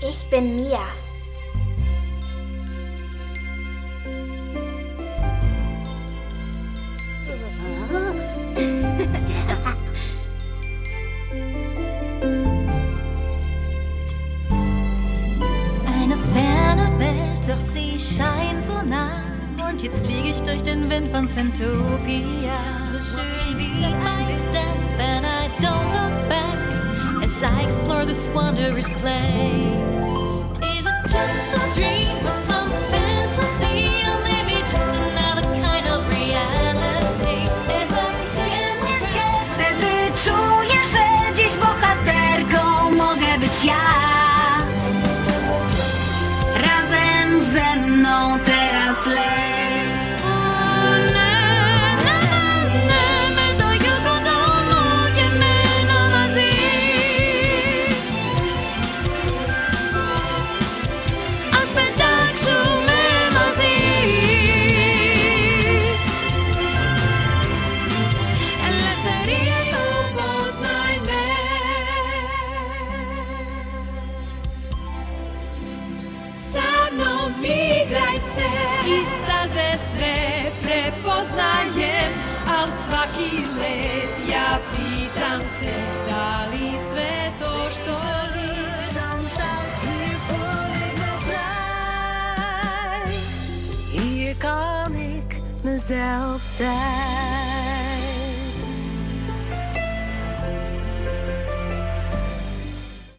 Ich bin Mia. Eine ferne Welt, doch sie scheint so nah. Und jetzt fliege ich durch den Wind von Centopia. So schön wie Step by Step, and I don't look back as I explore this wondrous place. Is it just a dream or some fantasy, or maybe just another kind of reality? There's a Wtedy czuję, że dziś bohaterką mogę być ja. Razem ze mną teraz leć. Prepoznajem, al svaki let ja pitam se da li sve to što lidam Hier kan ik mezelf zijn.